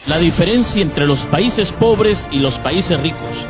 La diferencia entre los países pobres y los países ricos.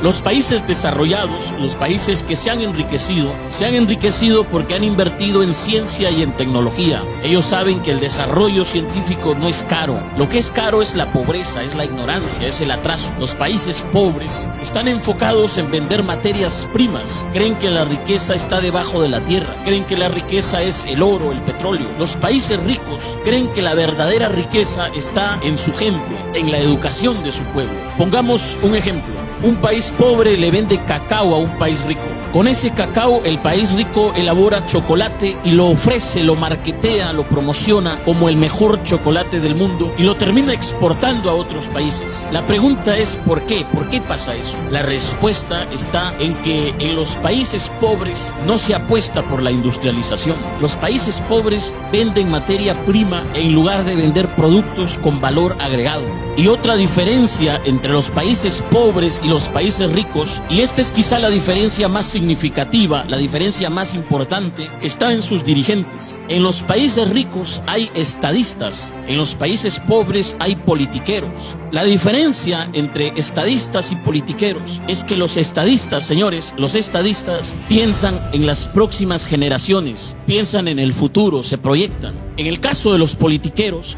Los países desarrollados, los países que se han enriquecido porque han invertido en ciencia y en tecnología. Ellos saben que el desarrollo científico no es caro. Lo que es caro es la pobreza, es la ignorancia, es el atraso. Los países pobres están enfocados en vender materias primas. Creen que la riqueza está debajo de la tierra. Creen que la riqueza es el oro, el petróleo. Los países ricos creen que la verdadera riqueza está en su gente, en la educación de su pueblo. Pongamos un ejemplo. Un país pobre le vende cacao a un país rico. Con ese cacao, el país rico elabora chocolate y lo ofrece, lo marketea, lo promociona como el mejor chocolate del mundo y lo termina exportando a otros países. La pregunta es ¿por qué? ¿Por qué pasa eso? La respuesta está en que en los países pobres no se apuesta por la industrialización. Los países pobres venden materia prima en lugar de vender productos con valor agregado. Y otra diferencia entre los países pobres y los países ricos, y esta es quizá la diferencia más significativa, la diferencia más importante, está en sus dirigentes. En los países ricos hay estadistas, en los países pobres hay politiqueros. La diferencia entre estadistas y politiqueros es que los estadistas, señores, los estadistas piensan en las próximas generaciones, piensan en el futuro, se proyectan. En el caso de los politiqueros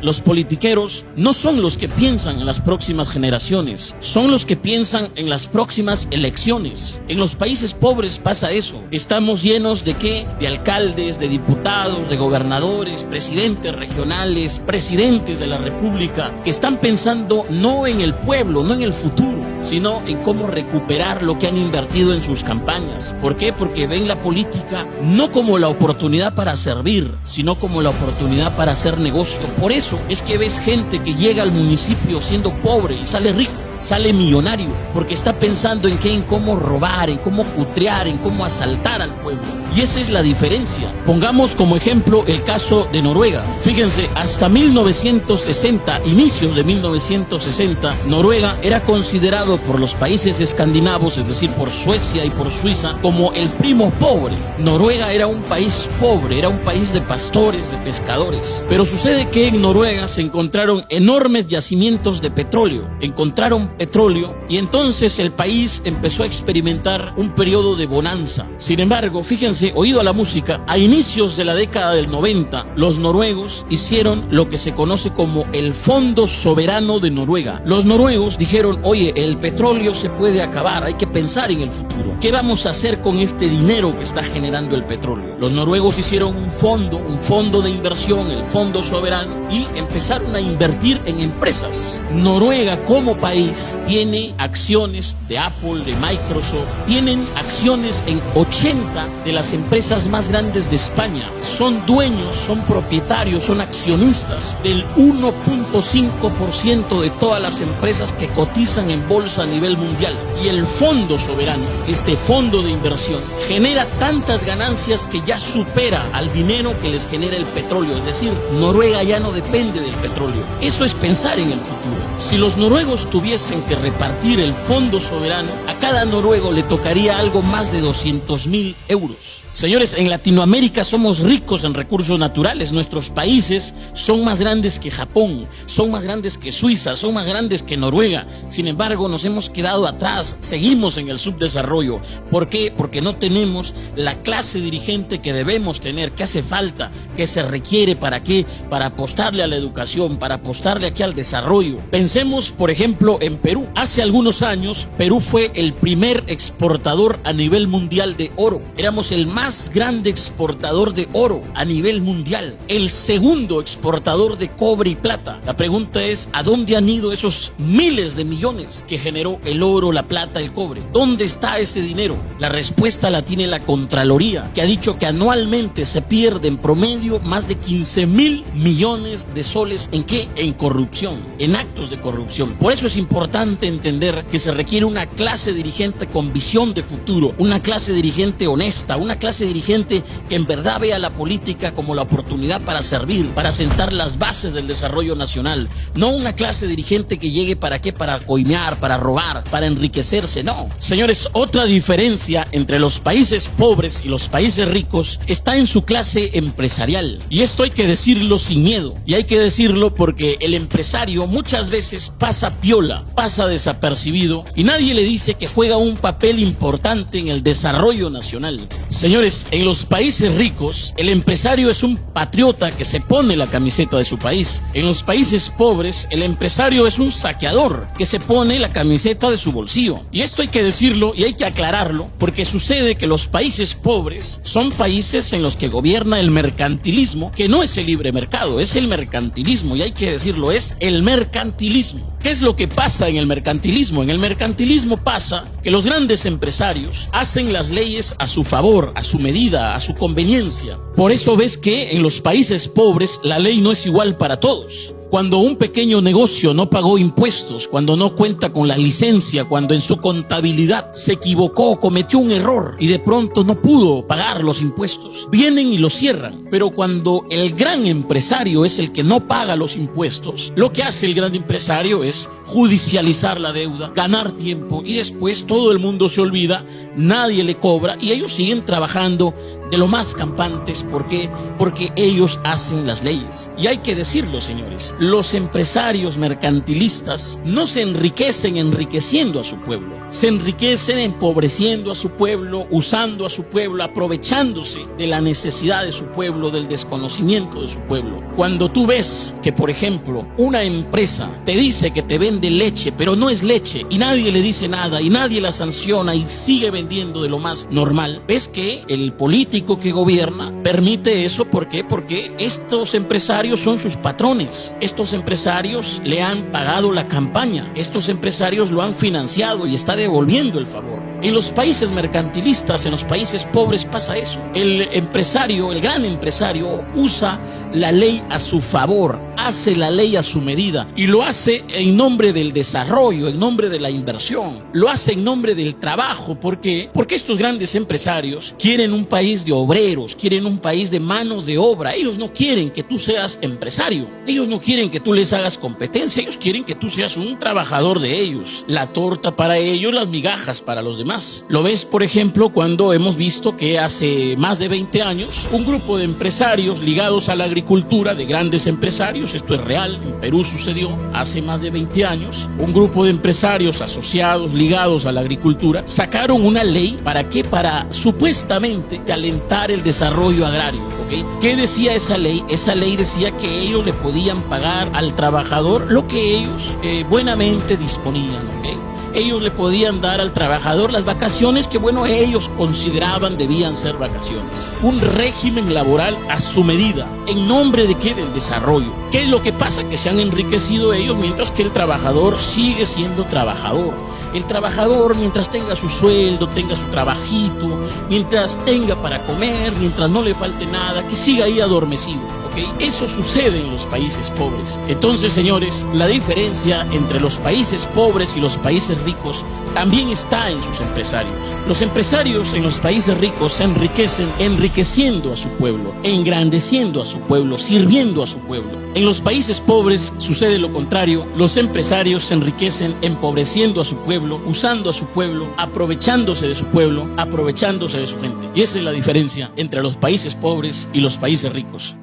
no son los que piensan en las próximas generaciones, son los que piensan en las próximas elecciones. En los países pobres pasa eso. Estamos llenos ¿de qué? De alcaldes, de diputados, de gobernadores, presidentes regionales, presidentes de la república, que están pensando no en el pueblo, no en el futuro, sino en cómo recuperar lo que han invertido en sus campañas. ¿Por qué? Porque ven la política no como la oportunidad para servir, sino como la oportunidad para hacer negocio. Por eso es que ves gente que llega al municipio siendo pobre y sale rico, sale millonario, porque está pensando en qué, en cómo robar, en cómo cutrear, en cómo asaltar al pueblo. Y esa es la diferencia. Pongamos como ejemplo el caso de Noruega. Fíjense, hasta 1960, inicios de 1960, Noruega era considerado por los países escandinavos, es decir, por Suecia y por Suiza, como el primo pobre. Noruega era un país pobre, era un país de pastores, de pescadores. Pero sucede que en Noruega se encontraron enormes yacimientos de petróleo. Encontraron petróleo y entonces el país empezó a experimentar un periodo de bonanza. Sin embargo, fíjense, oído a la música, a inicios de la década del 90, los noruegos hicieron lo que se conoce como el Fondo Soberano de Noruega. Los noruegos dijeron, oye, el petróleo se puede acabar, hay que pensar en el futuro. ¿Qué vamos a hacer con este dinero que está generando el petróleo? Los noruegos hicieron un fondo de inversión, el Fondo Soberano, y empezaron a invertir en empresas. Noruega como país tiene acciones de Apple, de Microsoft, tienen acciones en 80 de las empresas más grandes de España. Son dueños, son propietarios, son accionistas del 1.5% de todas las empresas que cotizan en bolsa a nivel mundial. Y el Fondo Soberano, este fondo de inversión, genera tantas ganancias que ya supera al dinero que les genera el petróleo. Es decir, Noruega ya no depende del petróleo. Eso es pensar en el futuro. Si los noruegos tuviesen que repartir el Fondo Soberano, a cada noruego le tocaría algo más de 200.000 euros. Señores, en Latinoamérica somos ricos en recursos naturales. Nuestros países son más grandes que Japón, son más grandes que Suiza, son más grandes que Noruega. Sin embargo, nos hemos quedado atrás, seguimos en el subdesarrollo. ¿Por qué? Porque no tenemos la clase dirigente que debemos tener, que hace falta, que se requiere. ¿Para qué? Para apostarle a la educación, para apostarle aquí al desarrollo. Pensemos, por ejemplo, en Perú. Hace algunos años, Perú fue el primer exportador a nivel mundial de oro. Éramos el más grande exportador de oro a nivel mundial, el segundo exportador de cobre y plata. La pregunta es, ¿a dónde han ido esos miles de millones que generó el oro, la plata, el cobre? ¿Dónde está ese dinero? La respuesta la tiene la Contraloría, que ha dicho que anualmente se pierde en promedio más de 15.000 millones de soles. ¿En qué? En corrupción, en actos de corrupción. Por eso es importante entender que se requiere una clase dirigente con visión de futuro, una clase dirigente honesta, una clase clase dirigente que en verdad vea la política como la oportunidad para servir, para sentar las bases del desarrollo nacional. No una clase dirigente que llegue para qué, para coimear, para robar, para enriquecerse, no. Señores, otra diferencia entre los países pobres y los países ricos está en su clase empresarial. Y esto hay que decirlo sin miedo. Y hay que decirlo porque el empresario muchas veces pasa piola, pasa desapercibido y nadie le dice que juega un papel importante en el desarrollo nacional. Señores, en los países ricos, el empresario es un patriota que se pone la camiseta de su país. En los países pobres, el empresario es un saqueador que se pone la camiseta de su bolsillo. Y esto hay que decirlo y hay que aclararlo porque sucede que los países pobres son países en los que gobierna el mercantilismo, que no es el libre mercado, es el mercantilismo, y hay que decirlo, es el mercantilismo. ¿Qué es lo que pasa en el mercantilismo? En el mercantilismo pasa que los grandes empresarios hacen las leyes a su favor, a su medida, a su conveniencia. Por eso ves que en los países pobres la ley no es igual para todos. Cuando un pequeño negocio no pagó impuestos, cuando no cuenta con la licencia, cuando en su contabilidad se equivocó, cometió un error y de pronto no pudo pagar los impuestos, vienen y lo cierran. Pero cuando el gran empresario es el que no paga los impuestos, lo que hace el gran empresario es judicializar la deuda, ganar tiempo y después todo el mundo se olvida, nadie le cobra y ellos siguen trabajando de lo más campantes. ¿Por qué? Porque ellos hacen las leyes. Y hay que decirlo, señores, los empresarios mercantilistas no se enriquecen enriqueciendo a su pueblo, se enriquecen empobreciendo a su pueblo, usando a su pueblo, aprovechándose de la necesidad de su pueblo, del desconocimiento de su pueblo. Cuando tú ves que, por ejemplo, una empresa te dice que te vende leche, pero no es leche y nadie le dice nada y nadie la sanciona y sigue vendiendo de lo más normal, ves que el político que gobierna permite eso. ¿Por qué? Porque estos empresarios son sus patrones. Estos empresarios le han pagado la campaña, estos empresarios lo han financiado y está devolviendo el favor. En los países mercantilistas, en los países pobres pasa eso. El empresario, el gran empresario, usa la ley a su favor, hace la ley a su medida y lo hace en nombre del desarrollo, en nombre de la inversión, lo hace en nombre del trabajo. ¿Por qué? Porque estos grandes empresarios quieren un país de obreros, quieren un país de mano de obra. Ellos no quieren que tú seas empresario, ellos no quieren que tú les hagas competencia, ellos quieren que tú seas un trabajador de ellos. La torta para ellos, las migajas para los demás. Lo ves, por ejemplo, cuando hemos visto que hace más de 20 años un grupo de empresarios ligados a la agricultura, de grandes empresarios, esto es real, en Perú sucedió hace más de 20 años, un grupo de empresarios asociados, ligados a la agricultura, sacaron una ley. ¿Para qué? Para supuestamente alentar el desarrollo agrario. ¿Okay? ¿Qué decía esa ley? Esa ley decía que ellos le podían pagar al trabajador lo que ellos buenamente disponían. ¿Okay? Ellos le podían dar al trabajador las vacaciones que, bueno, ellos consideraban debían ser vacaciones. Un régimen laboral a su medida. ¿En nombre de qué? Del desarrollo. ¿Qué es lo que pasa? Que se han enriquecido ellos mientras que el trabajador sigue siendo trabajador. El trabajador, mientras tenga su sueldo, tenga su trabajito, mientras tenga para comer, mientras no le falte nada, que siga ahí adormecido. ¿Okay? Eso sucede en los países pobres. Entonces, señores, la diferencia entre los países pobres y los países ricos también está en sus empresarios. Los empresarios en los países ricos se enriquecen enriqueciendo a su pueblo, engrandeciendo a su pueblo, sirviendo a su pueblo. En los países pobres sucede lo contrario. Los empresarios se enriquecen empobreciendo a su pueblo, usando a su pueblo, aprovechándose de su pueblo, aprovechándose de su gente. Y esa es la diferencia entre los países pobres y los países ricos.